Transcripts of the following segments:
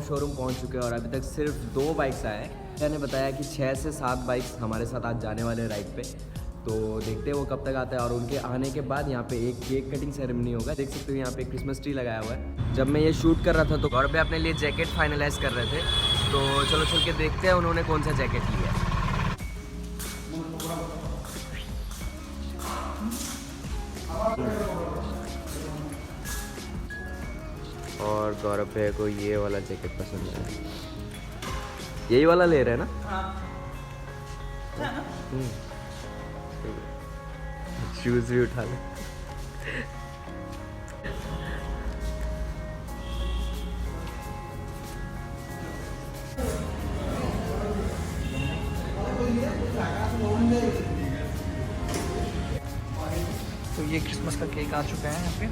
Showroom पहुंच चुके हैं और अभी तक सिर्फ 2 बाइक्स आए हैं। मैंने बताया कि 6 से 7 बाइक्स हमारे साथ आज जाने वाले राइड पे, तो देखते हैं वो कब तक आता है। और उनके आने के बाद यहाँ पे एक केक कटिंग सेरेमनी होगा। देख सकते हो यहाँ पे क्रिसमस ट्री लगाया हुआ है। जब मैं ये शूट कर रहा था तो गौरव भाई अपने लिए जैकेट फाइनलाइज कर रहे थे, तो चलो चल के देखते हैं उन्होंने कौन सा जैकेट लिया है। और गौरव भैया को ये वाला जैकेट पसंद है, यही वाला ले रहे हैं ना? शूज भी उठा ले। तो ये क्रिसमस का केक आ चुका है यहाँ पे।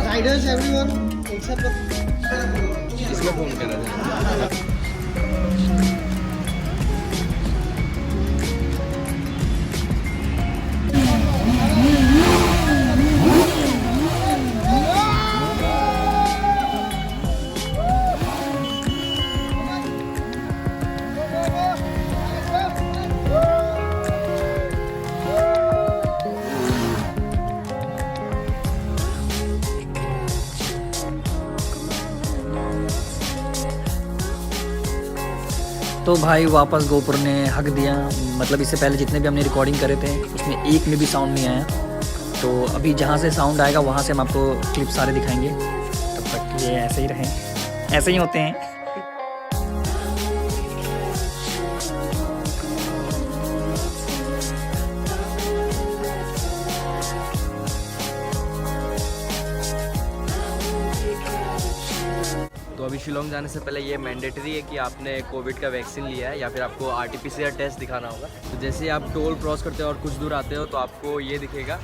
राइडर्स एवरीवन एक साथ इसको फोन करा था। तो भाई वापस गोपुर ने हक दिया, मतलब इससे पहले जितने भी हमने रिकॉर्डिंग करे थे उसमें एक में भी साउंड नहीं आया। तो अभी जहाँ से साउंड आएगा वहाँ से हम आपको क्लिप सारे दिखाएंगे। तब तक ये ऐसे ही रहें, ऐसे ही होते हैं। तो अभी शिलोंग जाने से पहले ये मैंडेटरी है कि आपने कोविड का वैक्सीन लिया है या फिर आपको RT-PCR टेस्ट दिखाना होगा। तो जैसे ही आप टोल क्रॉस करते हो और कुछ दूर आते हो तो आपको ये दिखेगा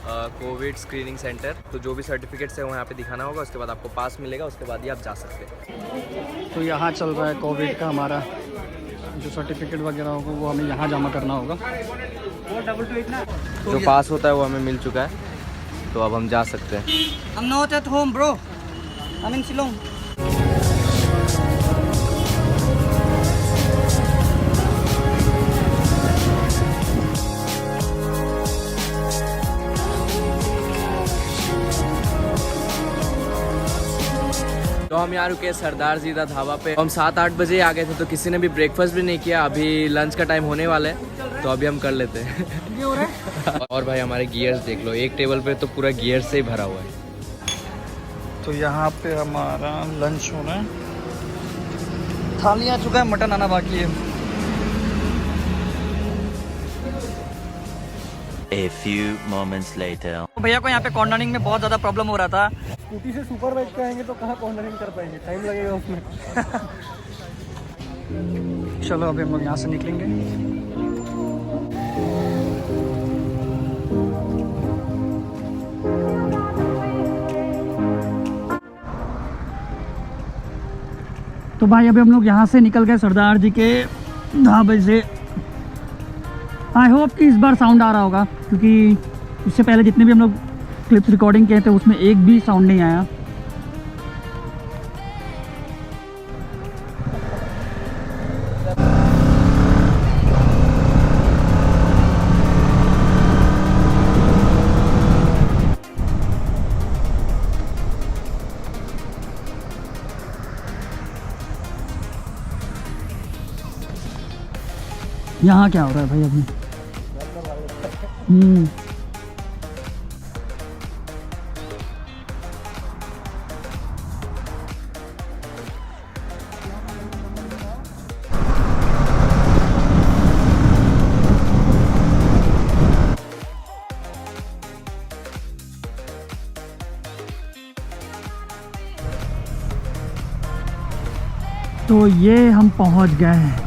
कोविड स्क्रीनिंग सेंटर। तो जो भी सर्टिफिकेट्स है वो यहाँ पे दिखाना होगा, उसके बाद आपको पास मिलेगा, उसके बाद ही आप जा सकते हैं। तो यहाँ चल रहा है कोविड का हमारा जो सर्टिफिकेट वगैरह होगा वो हमें यहाँ जमा करना होगा। जो पास होता है वो हमें मिल चुका है, तो अब हम जा सकते हैं। I'm not at home bro, I'm in Shillong. तो हम यहाँ रुके सरदार जीदा ढाबा पे। हम 7-8 बजे आ गए थे, तो किसी ने भी ब्रेकफास्ट भी नहीं किया। अभी लंच का टाइम होने वाला है, तो अभी हम कर लेते हैं। और भाई हमारे गियर्स देख लो, एक टेबल पे तो पूरा गियर से ही भरा हुआ है। तो यहाँ पे हमारा लंच होना है, थाली आ चुका है, मटन आना बाकी है। A few moments later. भैया को यहाँ पे कॉर्नरिंग में बहुत ज़्यादा प्रॉब्लम हो रहा था। स्कूटी से सुपर बाइक पे आएंगे तो कहाँ कॉर्नरिंग कर पाएंगे, टाइम लगेगा उसमें। चलो अभी हम लोग यहाँ से निकलेंगे। तो भाई अभी हम लोग यहाँ से निकल गए सरदार जी के ढाबे से। आई होप कि इस बार साउंड आ रहा होगा, क्योंकि इससे पहले जितने भी हम लोग क्लिप्स रिकॉर्डिंग किए थे उसमें एक भी साउंड नहीं आया। यहाँ क्या हो रहा है भाई अभी? तो ये हम पहुंच गए हैं।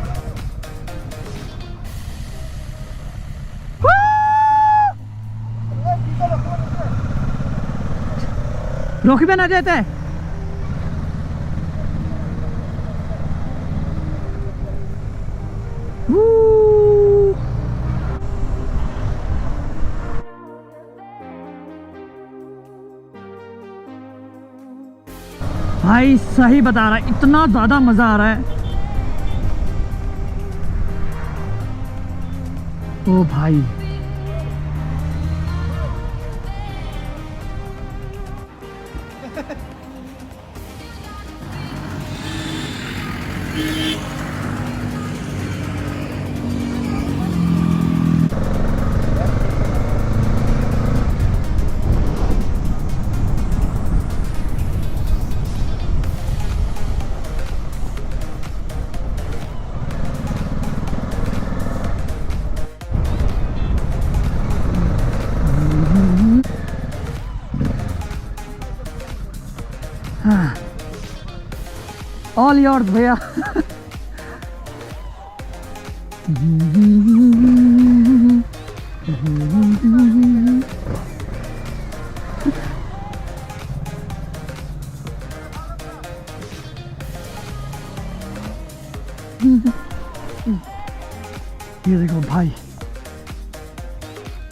रोकी पे ना जाते हैं। भाई सही बता रहा है, इतना ज्यादा मजा आ रहा है। ओ भाई ऑल योर्स भैया। ये देखो भाई,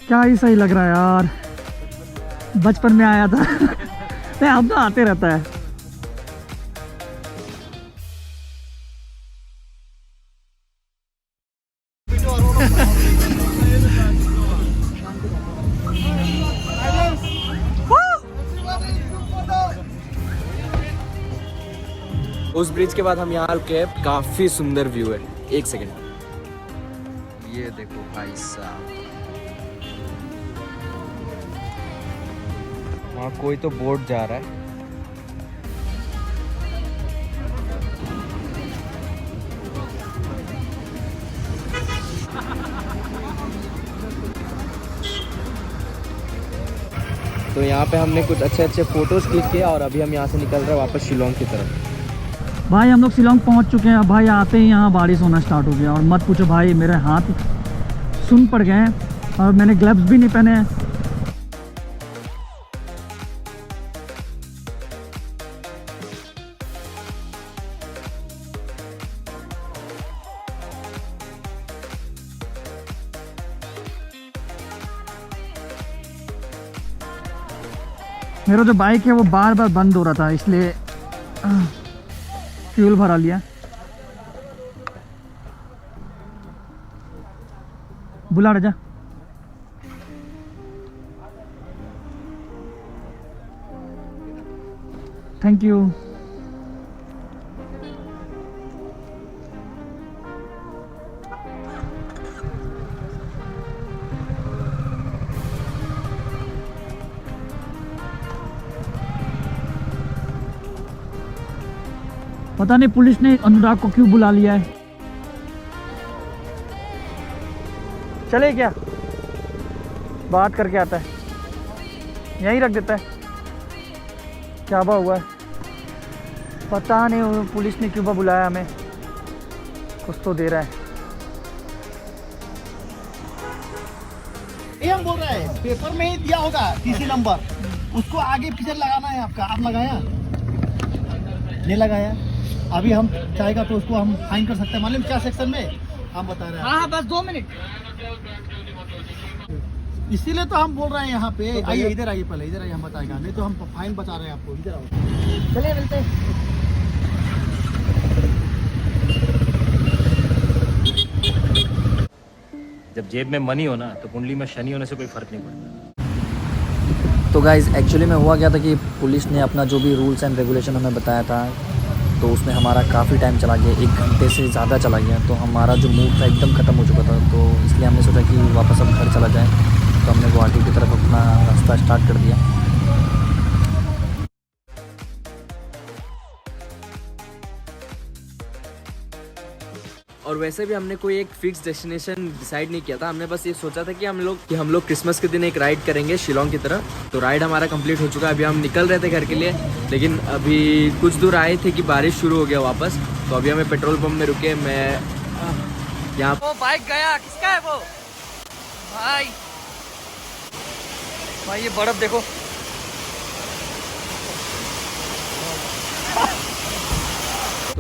क्या ही सही लग रहा है यार। बचपन में आया था। नहीं, अब तो आते रहता है। उस ब्रिज के बाद हम यहाँ रुके हैं, काफी सुंदर व्यू है। एक सेकंड, ये देखो भाई साहब, वहाँ कोई तो बोट जा रहा है। तो यहाँ पे हमने कुछ अच्छे अच्छे फोटोज क्लिक किए और अभी हम यहाँ से निकल रहे हैं वापस शिलोंग की तरफ। भाई हम लोग शिलोंग पहुंच चुके हैं। भाई आते ही यहाँ बारिश होना स्टार्ट हो गया और मत पूछो भाई, मेरे हाथ सुन पड़ गए हैं और मैंने ग्लव्स भी नहीं पहने हैं। मेरा जो बाइक है वो बार बार बंद हो रहा था, इसलिए फ्यूल भरा लिया। बुला राजा। Thank you. पता नहीं पुलिस ने अनुराग को क्यों बुला लिया है। चले क्या, बात करके आता है, यहीं रख देता है। क्या हुआ है पता नहीं, पुलिस ने क्यों बुलाया हमें, कुछ तो दे रहा है। ये हम बोल रहे हैं, पेपर में ही दिया होगा टीसी नंबर, उसको आगे पीछे लगाना है आपका। आप लगाया नहीं लगाया, अभी हम चाहेगा तो उसको हम फाइन कर सकते हैं। मालूम क्या सेक्शन में हम बता रहे हैं। हाँ बस 2 मिनट। इसीलिए तो हम बोल रहे हैं यहाँ पे। आइए इधर आइए, पहले इधर आइए, हम बताएगा, नहीं तो हम फाइन बचा रहे हैं आपको। इधर आओ, चलिए मिलते हैं। जब जेब में मनी हो ना तो कुंडली में शनि होने से कोई फर्क नहीं पड़ता। तो गाइज़ एक्चुअली में हुआ क्या था कि पुलिस ने अपना जो भी रूल्स एंड रेगुलेशन हमें बताया था, तो उसमें हमारा काफ़ी टाइम चला गया, 1 घंटे से ज़्यादा चला गया। तो हमारा जो मूड था एकदम ख़त्म हो चुका था, तो इसलिए हमने सोचा कि वापस अब घर चला जाए। तो हमने गुवाहाटी की तरफ अपना रास्ता स्टार्ट कर दिया। और वैसे भी हमने कोई एक फिक्स डेस्टिनेशन डिसाइड नहीं किया था। हमने बस ये सोचा था कि हम लोग क्रिसमस के दिन एक राइड करेंगे शिलोंग की तरफ। तो राइड हमारा कंप्लीट हो चुका है। अभी हम निकल रहे थे घर के लिए, लेकिन अभी कुछ दूर आए थे कि बारिश शुरू हो गया वापस। तो अभी हमें पेट्रोल पंप में रुके। मैं यहाँ वो बाइक गया, किसका है वो? भाई ये बर्फ देखो,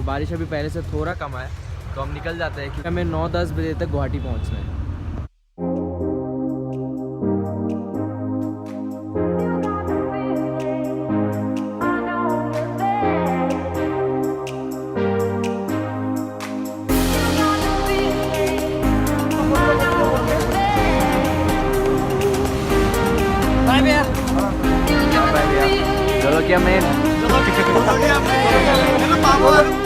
बारिश अभी पहले से थोड़ा कम है, तो हम निकल जाते हैं क्योंकि हमें 9-10 बजे तक गुवाहाटी पहुंचना है। बाय भैया। चलो क्या मैं चलो पापा।